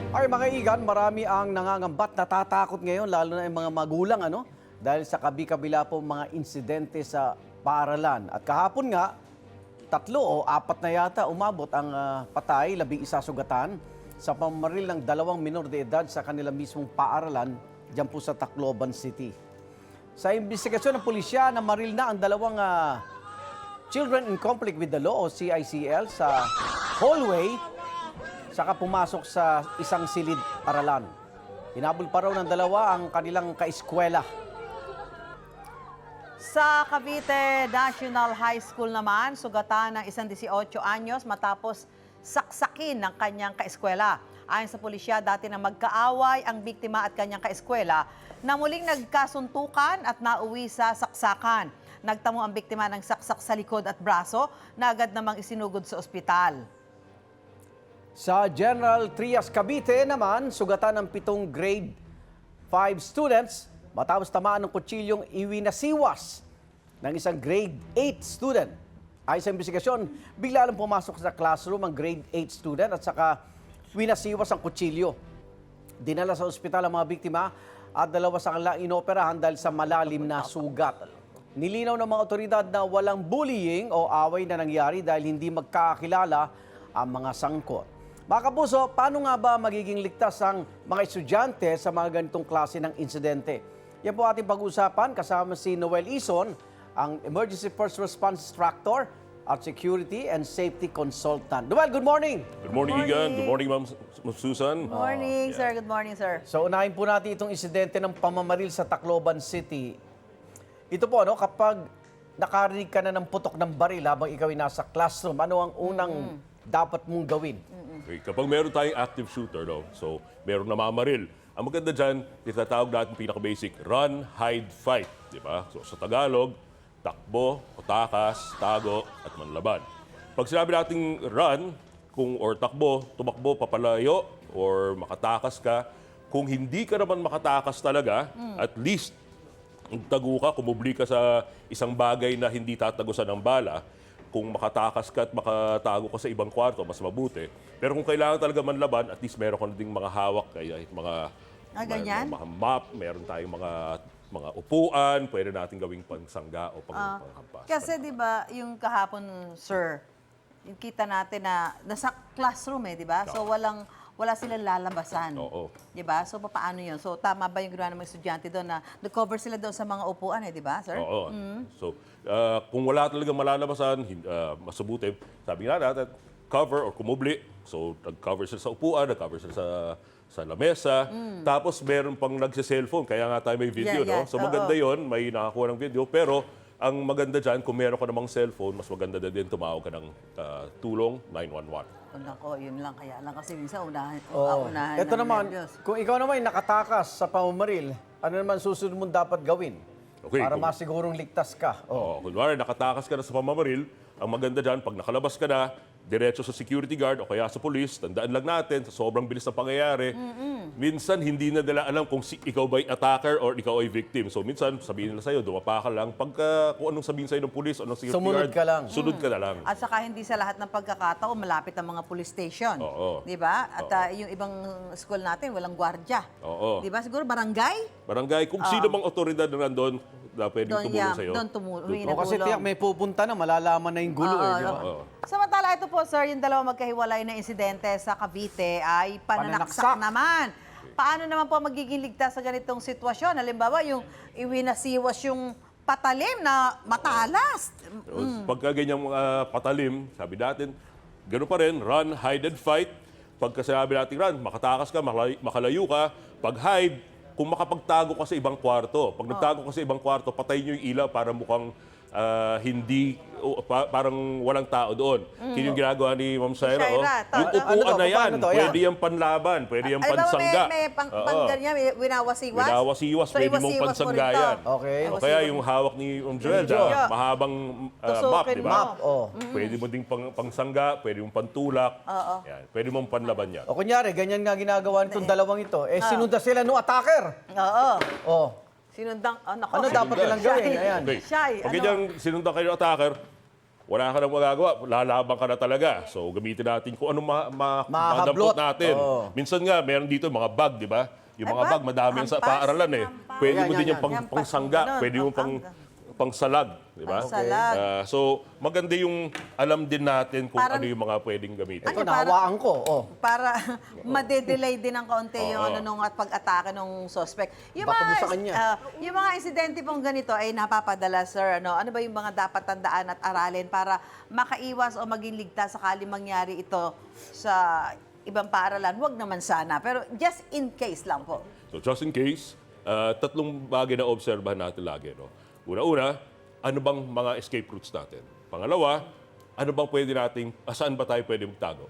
Ay mga igan, marami ang nangangambat, natatakot ngayon, lalo na yung mga magulang, dahil sa kabi-kabila po mga insidente sa paaralan. At kahapon nga, 3 o 4 na yata umabot ang patay, 11 sugatan sa pamamaril ng 2 minor de edad sa kanila mismong paaralan diyan po sa Tacloban City. Sa imbestigasyon ng pulisya, namaril na ang 2 Children in Conflict with the Law o CICL sa hallway saka pumasok sa isang silid-aralan. Hinabol pa raw ng 2 ang kanilang kaeskwela. Sa Cavite National High School naman, sugatan ng isang 18 anyos matapos saksakin ng kanyang kaeskwela. Ayon sa pulisya, dati na magkaaway ang biktima at kanyang kaeskwela na muling nagkasuntukan at nauwi sa saksakan. Nagtamo ang biktima ng saksak sa likod at braso na agad namang isinugod sa ospital. Sa General Trias, Cavite naman, sugatan ng 7 grade 5 students matapos tamaan ng kutsilyong iwinasiwas ng isang grade 8 student. Ayon sa investigasyon, bigla lang pumasok sa classroom ang grade 8 student at saka winasiwas ang kutsilyo. Dinala sa ospital ang mga biktima at 2 sa kanila inoperahan dahil sa malalim na sugat. Nilinaw ng mga otoridad na walang bullying o away na nangyari dahil hindi magkakilala ang mga sangkot. Mga kapuso, paano nga ba magiging ligtas ang mga estudyante sa mga ganitong klase ng insidente? Yan po ating pag-usapan kasama si Noel Ison, ang Emergency First Response Instructor at Security and Safety Consultant. Noel, good morning! Good morning, Igan. Good morning, Ma'am Susan. Good morning, sir. Good morning, sir. So unahin po natin itong insidente ng pamamaril sa Tacloban City. Ito po, kapag nakarinig ka na ng putok ng baril habang ikaw ay nasa classroom, ano ang unang dapat mong gawin? Okay, kapag meron tayong active shooter, so meron namamaril. Ang maganda dyan, tinatawag natin pinaka-basic, run, hide, fight. Di ba? So sa Tagalog, takbo, takas, tago, at manlaban. Pag sinabi nating run, or takbo, tumakbo, papalayo, or makatakas ka, kung hindi ka naman makatakas talaga, at least tago ka, kumubli ka sa isang bagay na hindi tatagusan ng bala, kung makatakas ka at makatago ka sa ibang kwarto, mas mabuti. Pero kung kailangan talaga manlaban, at least meron ka na ding mga hawak, kaya mga, ganyan? mga map, meron tayong mga upuan, pwede natin gawing pangsangga o panghampas. Kasi di ba yung kahapon, sir, yung kita natin na nasa classroom di ba? So wala silang lalabasan. Oo. Di ba? So paano yun? So tama ba yung ginawa ng mga estudyante doon na nag-cover sila doon sa mga upuan di ba, sir? Oo. So, kung wala talagang malalabasan, mas mabuti, sabi nga natin, cover or kumubli. So, nag-cover sila sa upuan, nag-cover sila sa lamesa. Tapos, meron pang nagsa-cellphone. Kaya nga tayo may video, Yeah. no? So, maganda yon, may nakakuha ng video. Pero, ang maganda dyan, kung meron ka namang cellphone, mas maganda din tumawag ka ng tulong 911. Nako, yun lang. Kaya lang kasi minsan unahan Ito ng naman, nervyos. kung ikaw naman ay nakatakas sa pamamaril, ano naman susunod mong dapat gawin? Okay, Para kung- masigurong ligtas ka. Oo, kunwari nakatakas ka na sa pamamaril, ang maganda dyan, pag nakalabas ka na, diretso sa security guard o kaya sa police, tandaan lang natin, sa sobrang bilis na pangyayari, minsan hindi na nila alam kung ikaw ba'y attacker or ikaw ay victim. So minsan, sabihin nila sa'yo, dumapa ka lang. Pagka kung anong sabihin sa'yo ng police o ng security Sumunod guard, ka lang. sunod ka na lang. At saka hindi sa lahat ng pagkakataon malapit ang mga police station. Oo. Di ba? At yung ibang school natin, walang gwardiya. Oo. Di ba? Siguro barangay? Barangay, kung sino mang otoridad na nandun, na pwedeng tumulong sa'yo. Doon tumulong. O kasi tiyak may pupunta na, malalaman na yung gulo. Di ba? Oo. Samantala, ito po, sir, yung 2 magkahiwalay na insidente sa Cavite ay Pananaksak. pananaksak naman. Paano naman po magiging ligtas sa ganitong sitwasyon? Halimbawa, yung iwinasiwas yung patalim na matalas. Pagka ganyang patalim, sabi natin, gano'n pa rin, run, hide, and fight. Pagka sinabi natin run, makatakas ka, makalayo ka. Pag hide, kung makapagtago ka sa ibang kwarto. Pag nagtago ka sa ibang kwarto, patayin nyo yung ilaw para mukhang parang walang tao doon. Yun yung ginagawa ni Ma'am Shaira. Shaira, Yung ano upuan to? na yan, Paano to? pwede yung panlaban, pwede yung pansangga. May ganyan, may winawasiwas. Winawasiwas, So, pwede mong iwasiwas mo pansangga rin to. yan. Okay. O kaya yung hawak ni Ma'am Joel, Joel. mahabang map, Tusukin di mo. ba? Map, oh. Pwede mo ding pangsangga, pwede mong pantulak. Yan. Pwede mong panlaban yan. O kunyari, ganyan nga ginagawa nitong 2 ito. Sinunda sila no attacker. Oo. Oh. Sinundang, Ano dapat nilang gawin? Ayan. Okay. Shy, Pag ano? ganyang sinundan kayo ng attacker, wala ka nang magagawa, lalaban ka na talaga. So gamitin natin kung anong Mahablot. madampot natin. Oo. Minsan nga, meron dito mga bag, di ba? Yung Ay, mga bag? bag, madami yan sa Hampas? paaralan eh. Pwede mo Yan, din yan, yung yan. pangsangga, Ganun, pwede yung pangsalag. Di ba? Pangsalag. So maganda yung alam din natin kung Parang- ano yung mga pwedeng gamitin. Ito, Ano, para- nahawaan ko. Oh. Para madedelay din ng kaunti yung Oo. ano nung at pag-atake ng suspect. Baka doon sa kanya. Yung mga insidente pong ganito ay napapadala, sir. Ano ba yung mga dapat tandaan at aralin para makaiwas o maging ligtas sakali mangyari ito sa ibang paaralan? Huwag naman sana. Pero just in case lang po. So just in case, tatlong bagay na obserbahan natin lagi. No? Una-una, ano bang mga escape routes natin? Pangalawa, ano bang pwede nating, saan ba tayo pwede magtago?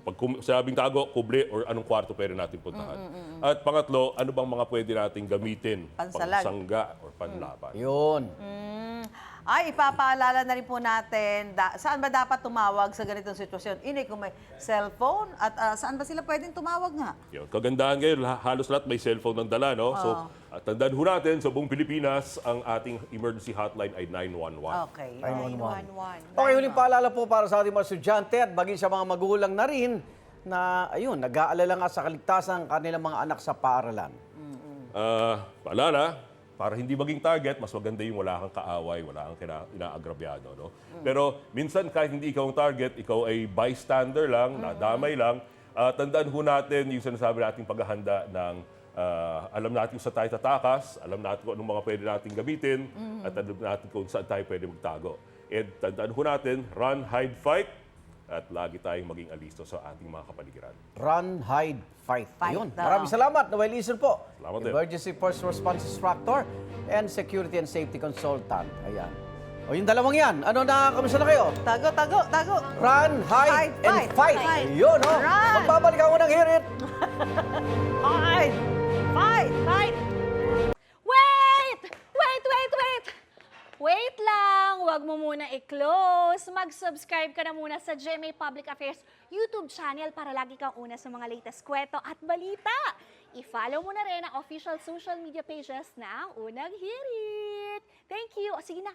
Pag sabing tago, kuble, or anong kwarto pwede natin puntahan? At pangatlo, ano bang mga pwede nating gamitin? Pansalag. Pangsangga or panlaban? Yun. Ay, ipapaalala na rin po natin, saan ba dapat tumawag sa ganitong sitwasyon? Ini, kung may cellphone, at saan ba sila pwedeng tumawag nga? Yun. Kagandahan ngayon, halos lahat may cellphone ng dala. No? So, tandaan ho natin, sa buong Pilipinas, ang ating emergency hotline ay 911. Okay. 911. Okay, huling paalala po para sa ating mga estudyante at maging sa mga magulang na rin na, ayun, nag-aalala nga sa kaligtasan ng kanilang mga anak sa paaralan. Paalala, para hindi maging target, mas maganda yung wala kang kaaway, wala kang inaagrabyado. No? Pero minsan kahit hindi ikaw ang target, ikaw ay bystander lang, nadamay lang, tandaan ho natin yung sinasabi nating paghahanda ng alam natin sa tayo tatakas, alam natin kung anong mga pwede natin gamitin, at alam natin kung saan tayo pwede magtago. And tandaan ho natin, run, hide, fight, at lagi tayong maging alisto sa ating mga kapaligiran. Run, hide, fight. Fight Ayun. daw. Maraming salamat, Noel Ison po. Salamat din. Emergency First Response Instructor and Security and Safety Consultant. Ayan. O yung dalawang yan, ano na, kamusta na kayo? Tago, tago, tago. Run, hide, Hide, and fight. fight. Fight. Yun, oh. Run. Magbabalik ako ng hear it. Hide! Fight! Fight! Wait! Wait, wait, wait! Wait lang! Huwag mo muna i-close. Mag-subscribe ka na muna sa GMA Public Affairs YouTube channel para lagi kang una sa mga latest kwento at balita. I-follow mo na rin ang official social media pages ng Unang Hirit. Thank you. O sige na,